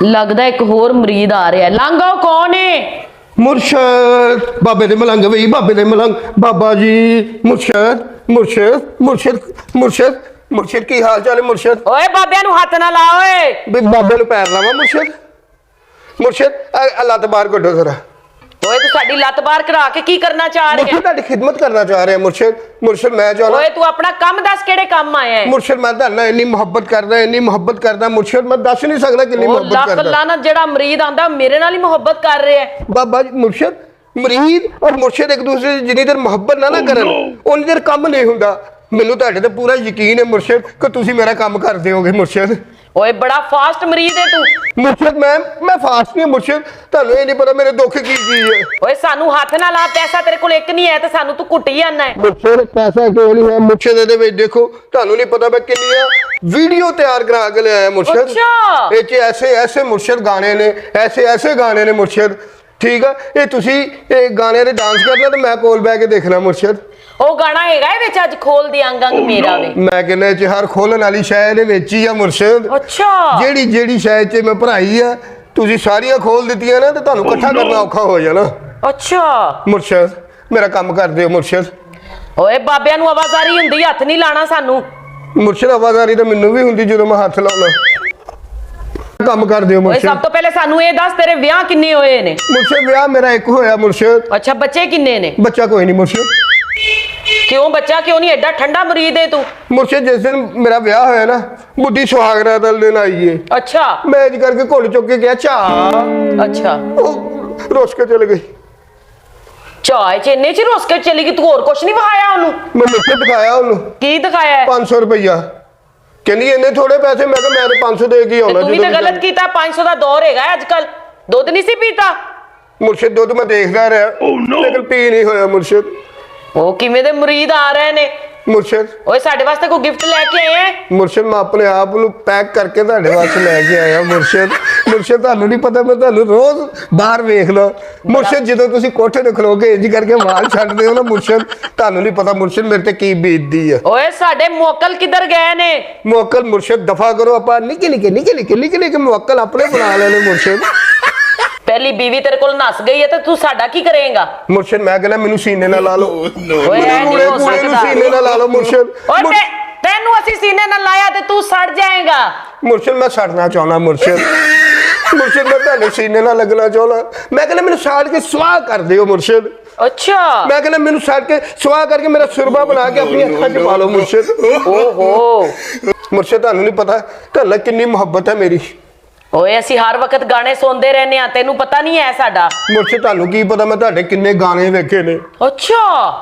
लगदा एक होर मरीद आ रहा है। लांगा कौन है? मुर्शद बाबे दे मलंग बई बाबे दे मलंग बाबा जी मुर्शद मुर्शद मुर्शद मुर्शद मुर्शद की हाल चाल है मुर्शद ओए बाबे नु हाथ ना ला ओए। बे बाबे नु पैर लावा मुर्शद मुर्शद अल्लाह तो बाहर कड्डो जरा ओए तू साडी लत बाहर करा के की करना चाह रहा है? मुर्शद ताडी खिदमत करना चाह रहे हैं मुर्शद मुर्शद मैं चाहना ओए तू अपना काम दस केड़े काम आया है? मुर्शद मैं ताना इन्नी मोहब्बत करदा मुर्शद मैं दस नहीं सकदा कितनी मोहब्बत लाख करदा लानत जेड़ा मरीद आंदा मेरे नाल ही मोहब्बत कर रहा है। बाबा जी मुर्शद मरीद और मुर्शद एक दूसरे से जिन्नी देर मोहब्बत ना करन उन्नी देर काम नहीं हुंदा। मैनू तुहाडे ते पूरा यकीन है मुर्शद कि तुसी मेरा काम कर दोगे मुर्शद। ओए बड़ा फास्ट मरीद है तू। मुर्शद मैं फास्ट नहीं मुर्शद तुहानू ये नहीं पता मेरे दुख की है। ओए सानू हाथ ना ला पैसा तेरे कोल एक नहीं है ते सानू तू कुटी आना है। मुर्शद पैसा क्यों नहीं है मुर्शद दे विच देखो तुहानू नहीं पता मैं कितनियां वीडियो तैयार करा के ले आया मुर्शद। अच्छा ये च ऐसे ऐसे मुर्शद गाने ने ऐसे गाने ने मुर्शद ठीक है ये तुसी ये गाने दे डांस करना ते मैं कोल बैठ के देखना मुर्शद। ओ गाना हैगा है विच अज खोल दी अंग अंग मेरा वे। मैं कहना च हर खोलन वाली शय दे विच ही आ मुर्शद। अच्छा जेड़ी जेड़ी शय च मैं भराई आ तुसी सारियां खोल दित्तियां ना ते तुहानू इकट्ठा करना औखा हो जाना। अच्छा मुर्शद मेरा काम कर दियो मुर्शद। ओए बाबियां नु आवाजारी हुंदी हथ नहीं लाना सानू। मुर्शद आवाजारी तो मैनू भी हुंदी ਜਦੋਂ मैं हथ लाउना काम कर दियो ओए मुर्शद। सब तो पहले सानू ये दस तेरे विआह किन्ने होए ने? मुर्शद ब्याह मेरा एक होया मुर्शद। अच्छा बच्चे किन्ने ने? बच्चा कोई नहीं मुर्शद। क्यों बच्चा क्यों नहीं? एडा ठंडा मरीद है तू। मुर्शद जिस दिन मेरा ब्याह होया ना बुढ़ी सुहागरा दल दिन आई है अच्छा मैं इंज करके घुल चुक के गया चा अच्छा रोस के चल गई। चाय च इन्ने च रोस के चली गई तू? और कुछ नहीं वहाया ओनू? मैं मुर्शद दिखाया उन्होंने की दिखाया है? 500 रुपया कहनी इन्ने थोड़े पैसे मैं 500 दे के आना। तू भी तो गलत कीता। 500 ਦਾ ਦੌਰ ਹੈਗਾ ਅੱਜਕੱਲ। ਦੁੱਧ नहीं सी पीता? मुर्शद दुध मैं देखता रहा लेकिन पी नहीं होया मुर्शद। ਉਹ ਕਿਵੇਂ ਦੇ ਮਰੀਦ ਆ ਰਹੇ ਨੇ? मुर्शद ਓਏ ਸਾਡੇ ਵਾਸਤੇ ਕੋਈ ਗਿਫਟ ਲੈ ਕੇ ਆਏ ਹੈ? मुर्शद मैं अपने आप ਨੂੰ पैक करके ਤੁਹਾਡੇ ਵਾਸਤੇ ਲੈ ਕੇ ਆਇਆ ਮੁਰਸ਼ਦ। ਮੁਰਸ਼ਦ ਤੁਹਾਨੂੰ ਨਹੀਂ ਪਤਾ ਮੈਂ ਤੁਹਾਨੂੰ ਰੋਜ਼ ਬਾਹਰ ਵੇਖਦਾ ਮੁਰਸ਼ਦ ਜਦੋਂ ਤੁਸੀਂ ਕੋਠੇ ਤੇ ਖਲੋ ਕੇ ਇੰਜ ਕਰਕੇ ਵਾਲ ਛੱਡਦੇ ਹੋ ਨਾ ਮੁਰਸ਼ਦ ਤੁਹਾਨੂੰ ਨਹੀਂ ਪਤਾ ਮੁਰਸ਼ਦ ਮੇਰੇ ਤੇ ਕੀ ਬੀਤਦੀ ਆ। ਓਏ ਸਾਡੇ ਮੁਅੱਕਲ ਕਿੱਧਰ ਗਏ ਨੇ? ਮੁਅੱਕਲ ਮੁਰਸ਼ਦ ਦਫਾ ਕਰੋ ਆਪਾਂ ਨਿੱਕੇ ਨਿੱਕੇ ਮੁਅੱਕਲ ਆਪਣੇ ਬਣਾ ਲੈਣੇ ਮੁਰਸ਼ਦ। पहली बीवी तेरे को नस गई है तो तू साडा की करेगा? मुर्शद मैं कहना मैनू सीने ना ला लो ओए ऐ नहीं हो सकदा। सीने ना ला लो मुर्शद। ओए तेनू ਅਸੀਂ सीने ना लाया ते तू सड़ जाएगा। मुर्शद मैं सड़ना चाहना मुर्शद। मुर्शद मैं ਤੁਹਾਡੇ सीने ना लगना चाहना मैं कहना मैनू साड़ के स्वाह कर दियो मुर्शद। अच्छा मैं कहना मैनू साड़ के स्वाह करके मेरा सुरबा बना के अपनी अखां च पा लो मुर्शद। ओहो मुर्शद ਤੁਹਾਨੂੰ नहीं पता ਤੁਹਾਡੇ कितनी मोहब्बत है मेरी। ओए ਅਸੀਂ हर वक्त गाने सुनते रहने आ तेनू पता नहीं है साडा? मुर्शद ਤੁਹਾਨੂੰ ਕੀ ਪਤਾ ਮੈਂ ਤੁਹਾਡੇ ਕਿੰਨੇ ਗਾਣੇ ਵੇਖੇ ਨੇ। अच्छा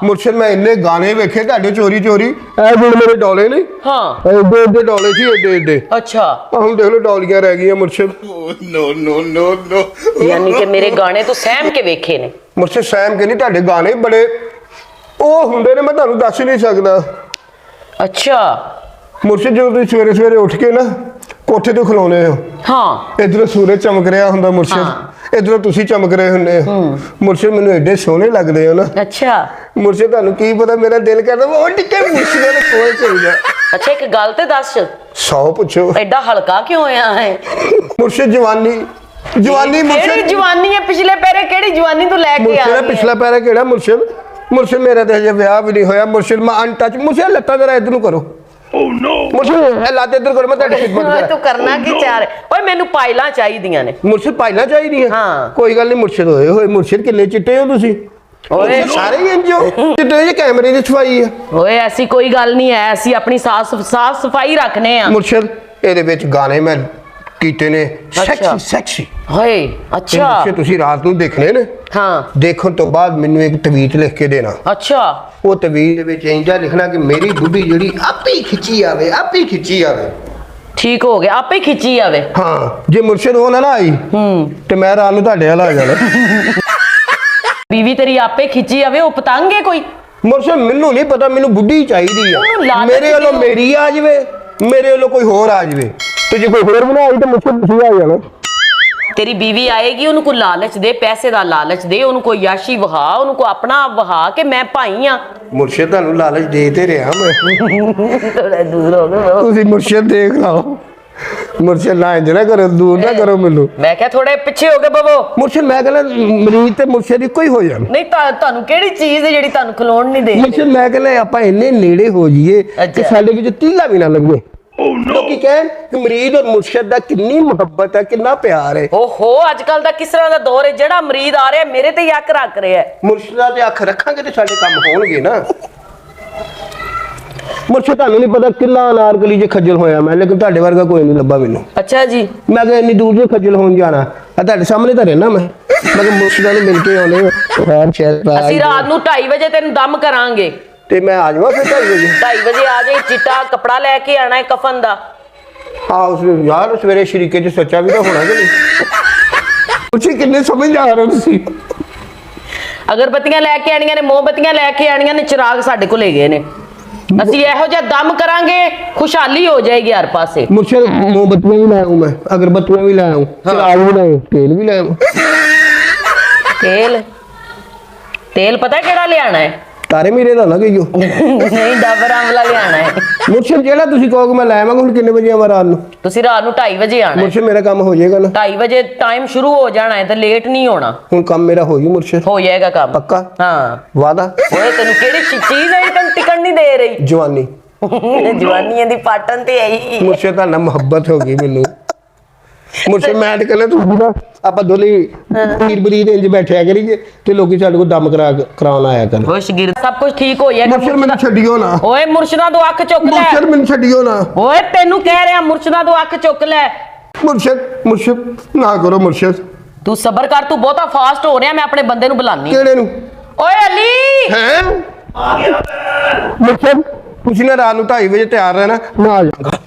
मुर्शद मैं ਇੰਨੇ ਗਾਣੇ ਵੇਖੇ ਤੁਹਾਡੇ ਚੋਰੀ ਚੋਰੀ ਇਹ ਜਿਹੜੇ ਮੇਰੇ ਡੋਲੇ ਨੇ हाँ ਐਡੇ ਐਡੇ ਡੋਲੇ ਸੀ ਐਡੇ ਐਡੇ अच्छा ਹੁਣ ਦੇਖ ਲਓ ਡੋਲੀਆਂ ਰਹਿ ਗਈਆਂ ਮੁਰਸ਼ਦ। no. यानी कि मेरे गाने तो सहम के वेखे ने। ਮੁਰਸ਼ਦ ਸੈਮ ਕਹਿੰਦੀ ਤੁਹਾਡੇ ਗਾਣੇ ਬੜੇ ਉਹ ਹੁੰਦੇ ਨੇ ਮੈਂ ਤੁਹਾਨੂੰ ਦੱਸ ਹੀ ਨਹੀਂ ਸਕਦਾ। अच्छा ਮੁਰਸ਼ਦ ਜਦੋਂ ਤੁਸੀਂ ਸਵੇਰੇ ਸਵੇਰੇ ਉੱਠ ਕੇ ਨਾ ਕੋਠੇ ਤੋਂ ਖਲੋਨੇ ਹੋ हाँ ਇਧਰੋਂ ਸੂਰਜ ਚਮਕ ਰਿਹਾ ਹੁੰਦਾ ਮੁਰਸ਼ਦ ਇਧਰੋਂ ਤੁਸੀਂ ਚਮਕ ਰਹੇ ਹੁੰਦੇ ਹੋ ਮੁਰਸ਼ਦ ਮੈਨੂੰ ਐਡੇ ਸੋਹਣੇ ਲੱਗਦੇ ਹੋ ਨਾ। अच्छा ਮੁਰਸ਼ਦ ਤੁਹਾਨੂੰ ਕੀ ਪਤਾ ਮੇਰਾ ਦਿਲ ਕਰਦਾ ਉਹ ਟਿੱਕੇ ਮੁਰਸ਼ਦ ਦੇ ਕੋਲ ਚਲ ਜਾ। अच्छा एक गल ते दस 100 ਪੁੱਛੋ एडा हल्का क्यों होया है? ਮੁਰਸ਼ਦ ਜਵਾਨੀ केड़ी ਮੁਰਸ਼ਦ जवानी है पिछले पैरे केड़ी जवानी तू लेके आ ਮੁਰਸ਼ਦ रही है? ਪਿਛਲਾ ਪੈਰਾ ਕਿਹੜਾ ਮੁਰਸ਼ਦ ਮੁਰਸ਼ਦ ਮੇਰਾ ਤੇ ਹਜੇ ਵਿਆਹ ਵੀ ਨਹੀਂ ਹੋਇਆ ਮੁਰਸ਼ਦ ਮੈਂ ਅਨਟੱਚ ਮੁਰਸ਼ਦ ਲੱਤਾਂ ਜਰਾ ਇਧਰ ਨੂੰ ਕਰੋ। ਮੁਰਸ਼ਦ ਲੱਤ ਇਧਰ ਕਰੋ ਮੈਂ ਤੁਹਾਡੀ ਖਿਦਮਤ ओए ਕਰਾਂ। तू करना की चाह रहे? ओए मैनू पाइलां चाहिदियां ने। ਮੁਰਸ਼ਦ ਪਾਈਲਾਂ ਚਾਹੀਦੀਆਂ ਹਾਂ। ਕੋਈ ਗੱਲ ਨਹੀਂ ਮੁਰਸ਼ਦ ਹੋਏ ਮੁਰਸ਼ਦ ਕਿੰਨੇ ਚਿੱਟੇ ਹੋ ਤੁਸੀਂ ओए ਸਾਰੇ ਹੀ ਇੰਜੋ ਚਿੱਟੇ ਜਿਹੇ ਕੈਮਰੇ ਦੀ ਛਵਾਈ ਆ। ओए ऐसी कोई गल नहीं है ऐसी अपनी साफ सफाई रखने आ। ਮੁਰਸ਼ਦ ਇਹਦੇ ਵਿੱਚ ਗਾਣੇ ਮੈਂ ਕੀਤੇ ਨੇ ਸੈਕਸੀ ओए अच्छा ਮੁਰਸ਼ਦ ਤੁਸੀਂ ਰਾਤ ਨੂੰ ਦੇਖਣੇ ਨੇ हाँ ਦੇਖਣ ਤੋਂ ਬਾਅਦ ਮੈਨੂੰ ਇੱਕ ਟਵੀਟ ਲਿਖ ਕੇ ਦੇਣਾ। अच्छा ਉਹ ਤਵੀਤ ਦੇ ਵਿੱਚ ਇੰਜਾ ਲਿਖਣਾ ਕਿ ਮੇਰੀ ਬੁੱਢੀ ਜਿਹੜੀ ਆਪੇ ਹੀ ਖਿੱਚੀ ਆਵੇ। ठीक हो गया आपे खिंची आवे। ਹਾਂ ਜੇ ਮੁਰਸ਼ਦ ਉਹ ਨਾ ਆਈ ਤੇ ਮੈਂ ਰਾਤ ਨੂੰ ਤੁਹਾਡੇ ਵੱਲ ਆ ਜਾਣਾ। बीवी तेरी आपे खिंची आवे वो पतंग है कोई? ਮੁਰਸ਼ਦ ਮੈਨੂੰ ਨਹੀਂ ਪਤਾ ਮੈਨੂੰ ਬੁੱਢੀ ਚਾਹੀਦੀ ਉਹਨੂੰ ਆ ਲਾਲਚ ਮੇਰੇ ਵੱਲੋਂ ਦਿਓ। ਮੇਰੀ ਆ ਜਾਵੇ ਮੇਰੇ ਵੱਲੋਂ ਕੋਈ ਹੋਰ ਆ ਜਾਵੇ ਤੇ ਜੇ ਕੋਈ ਹੋਰ ਬਣਾ ਆਈ ਤਾਂ ਮੁਰਸ਼ਦ ਤੁਸੀਂ ਆ ਜਾਣਾ। तेरी बीवी आएगी उनको लालच दे पैसे दा लालच दे उनको याशी वहा उनको अपना वहा के मैं भाई हाँ। मुर्शिद ਤੁਹਾਨੂੰ ਲਾਲਚ ਦੇ ਤੇ ਰਿਹਾ ਮੈਂ थोड़ा दूर हो गए ਤੁਸੀਂ ਮੁਰਸ਼ਿਦ ਦੇਖ ਲਓ ਮੁਰਸ਼ਦ ਨਾ ਇੰਜ ਨਾ ਕਰੋ, ਦੂਰ ਨਾ ਕਰੋ ਮੈਨੂੰ। ਮੈਂ ਕਿਹਾ ਥੋੜੇ ਪਿੱਛੇ ਹੋ ਕੇ ਬਵੋ। ਮੁਰਸ਼ਦ ਮੈਂ ਕਹਿੰਦਾ ਮਰੀਜ਼ ਤੇ ਮੁਰਸ਼ਦ ਇੱਕੋ ਹੀ ਹੋ ਜਾਣ। ਨਹੀਂ ਤੁਹਾਨੂੰ ਕਿਹੜੀ ਚੀਜ਼ ਹੈ ਜਿਹੜੀ ਤੁਹਾਨੂੰ ਖਲੋਣ ਨਹੀਂ ਦੇ? ਮੁਰਸ਼ਦ ਮੈਂ ਕਹਿੰਦਾ ਆਪਾਂ ਇੰਨੇ ਨੇੜੇ ਹੋ ਜਾਈਏ ਕਿ ਅੱਛਾ। ਸਾਡੇ ਵਿੱਚ ਤੀਲਾ ਵੀ ਨਾ ਲੱਗੇ। ਲੋਕੀ ਕਹਿਣ ਕਿ ਮਰੀਜ਼ ਔਰ ਮੁਰਸ਼ਦ ਦਾ ਕਿੰਨੀ ਮੁਹੱਬਤ ਹੈ, ਕਿੰਨਾ ਪਿਆਰ ਹੈ। ਓਹੋ ਅੱਜ ਕੱਲ ਦਾ ਕਿਸ ਤਰ੍ਹਾਂ ਦਾ ਦੌਰ ਹੈ, ਜਿਹੜਾ ਮਰੀਜ਼ ਆ ਰਿਹਾ ਮੇਰੇ ਤੇ ਹੀ ਅੱਖ ਰੱਖ ਰਿਹਾ ਹੈ। ਮੁਰਸ਼ਦਾਂ ਤੇ ਅੱਖ ਰੱਖਾਂਗੇ ਤੇ ਸਾਡੇ ਕੰਮ ਹੋਣਗੇ ਨਾ। ਮੁਰਸ਼ਦ ਤੁਹਾਨੂੰ ਨਹੀਂ ਪਤਾ ਕਿੰਨਾ ਅਨਾਰਕਲੀ ਜੇ ਖੱਜਲ ਹੋਇਆ ਮੈਂ, ਲੇਕਿਨ ਤੁਹਾਡੇ ਵਰਗਾ ਕੋਈ ਨਹੀਂ ਲੱਭਾ ਮੈਨੂੰ। ਅੱਛਾ ਜੀ। ਮੈਂ ਕਿਹਾ ਇੰਨੀ ਦੂਰ ਜੇ ਖੱਜਲ ਹੋਣ ਜਾਣਾ, ਆ ਤੁਹਾਡੇ ਸਾਹਮਣੇ ਤਾਂ ਰਹਿਣਾ ਮੈਂ ਕਿਹਾ ਮੁਰਸ਼ਦਾਂ ਨੂੰ ਮਿਲ ਕੇ ਆਉਣੇ ਖੈਰ ਸ਼ਾਇਦ ਅਸੀਂ ਰਾਤ ਨੂੰ 2:30 ਵਜੇ ਤੈਨੂੰ ਦਮ ਕਰਾਂਗੇ। ਤੇ ਮੈਂ ਆ ਜਾਵਾਂ ਫਿਰ 2:30 ਵਜੇ। 2:30 ਵਜੇ ਆ ਜਾਈ, ਚਿੱਟਾ ਕਪੜਾ ਲੈ ਕੇ ਆਣਾ ਹੈ ਕਫਨ ਦਾ। ਹਾਂ ਉਸ ਯਾਰ ਸਵੇਰੇ ਸ਼ਰੀਕੇ 'ਚ ਸੱਚਾ ਵੀ ਤਾਂ ਹੋਣਾ ਕਿ ਨਹੀਂ। ਤੁਸੀਂ ਕਿੰਨੇ ਸਮਝ ਆ ਰਹੇ ਹੋ ਤੁਸੀਂ? ਅਗਰਬੱਤੀਆਂ ਲੈ ਕੇ ਆਣੀਆਂ ਨੇ, ਮੋਮਬੱਤੀਆਂ ਲੈ ਕੇ ਆਣੀਆਂ ਨੇ, ਚਿਰਾਗ ਸਾਡੇ ਕੋਲ ਹੈਗੇ ਨੇ। ਅਸੀਂ ਇਹੋ ਜਿਹਾ ਦਮ ਕਰਾਂਗੇ ਖੁਸ਼ਹਾਲੀ ਹੋ ਜਾਏਗੀ ਹਰ ਪਾਸੇ। ਮੁਰਸ਼ਦ ਮੋਮਬੱਤੀਆਂ ਵੀ ਲੈ ਆऊं ਮੈਂ, ਅਗਰਬੱਤੀਆਂ ਵੀ ਲੈ ਆऊं, ਚਿਰਾਗ ਵੀ ਲੈ ਆऊं, ਤੇਲ ਵੀ ਲੈ ਆऊं। ਤੇਲ ਪਤਾ ਕਿਹੜਾ ਲਿਆਣਾ ਹੈ? ਤਾਰੇ ਮੀਰੇ ਦਾ ਨਾ ਕਹੀਓ। ਨਹੀਂ ਡਾਬਰ ਆਮਲਾ ਲਿਆਣਾ ਹੈ। ਮੁਰਸ਼ਦ ਜਿਹੜਾ ਤੁਸੀਂ ਕਹੋਗੇ ਮੈਂ ਲੈ ਆਵਾਂਗਾ। ਹੁਣ ਕਿੰਨੇ ਵਜੇ ਆਵਾਂ ਰਾਤ ਨੂੰ? ਤੁਸੀਂ ਰਾਤ ਨੂੰ 2:30 ਵਜੇ ਆਣਾ ਹੈ। ਮੁਰਸ਼ਦ ਮੇਰਾ ਕੰਮ ਹੋ ਜਾਏਗਾ ਨਾ? 2:30 ਵਜੇ ਟਾਈਮ ਸ਼ੁਰੂ ਹੋ ਜਾਣਾ ਹੈ ਤੇ ਲੇਟ ਨਹੀਂ ਹੋਣਾ। ਹੁਣ ਕੰਮ ਮੇਰਾ ਹੋ ਜੂ ਮੁਰਸ਼ਦ? ਹੋ ਜਾਏਗਾ ਕੰਮ ਪੱਕਾ? ਹਾਂ। ਵਾਦਾ? ਓਏ ਤੈਨੂੰ ਕਿਹੜੀ ਚੀਜ਼ ਹੈ ਤੈਨੂੰ ਟਿਕਣ ਨਹੀਂ ਦੇ ਰਹੀ? ਜਵਾਨੀ। ਜਵਾਨੀਆਂ ਦੀ ਪਾਟਨ ਤੇ ਆਈ। ਮੁਰਸ਼ਦ ਤਾਂ ਨਾ ਮੁਹੱਬਤ ਹੋ ਗਈ ਮੈਨੂੰ। ਮੁਰਸ਼ਦ ਮੈਂ ਤੇ ਕਹਿੰਦਾ ਤੁਸੀਂ ਨਾ ਆਪਾਂ ਦੋਨੇ ਪੀਰ ਬਰੀਦ ਇੰਜ ਬੈਠਿਆ ਕਰੀਏ ਤੇ ਲੋਕੀ ਸਾਡੇ ਕੋਲ ਦਮ ਕਰਾਉਣ ਆਇਆ ਕਰਨ। ਓਏ ਸ਼ਗਿਰ ਸਭ ਕੁਝ ਠੀਕ ਹੋ ਜਾਏਗਾ। ਮੁਰਸ਼ਦ ਮੈਨੂੰ ਛੱਡਿਓ ਨਾ। ਓਏ ਮੁਰਸ਼ਦਾਂ ਤੋਂ ਅੱਖ ਚੁੱਕ ਲੈ। ਮੁਰਸ਼ਦ ਮੈਨੂੰ ਛੱਡਿਓ ਨਾ। ਓਏ ਤੈਨੂੰ ਕਹਿ ਰਿਹਾ ਮੁਰਸ਼ਦਾਂ ਤੋਂ ਅੱਖ ਚੁੱਕ ਲੈ। ਮੁਰਸ਼ਦ ਨਾ ਕਰੋ ਮੁਰਸ਼ਦ। ਤੂੰ ਸਬਰ ਕਰ, ਤੂੰ ਬਹੁਤਾ ਫਾਸਟ ਹੋ ਰਿਹਾ। ਮੈਂ ਆਪਣੇ ਬੰਦੇ ਨੂੰ ਬੁਲਾਨੀ। ਕਿਹੜੇ ਨੂੰ? ਓਏ ਅਲੀ ਹੈ ਆ ਗਿਆ ਮੁਰਸ਼ਦ ਤੁਸੀਂ ਨਾ ਰਾਤ ਨੂੰ 2:30 ਵਜੇ ਤਿਆਰ ਰਹਿਣਾ, ਮੈਂ ਆ ਜਾਵਾਂਗਾ।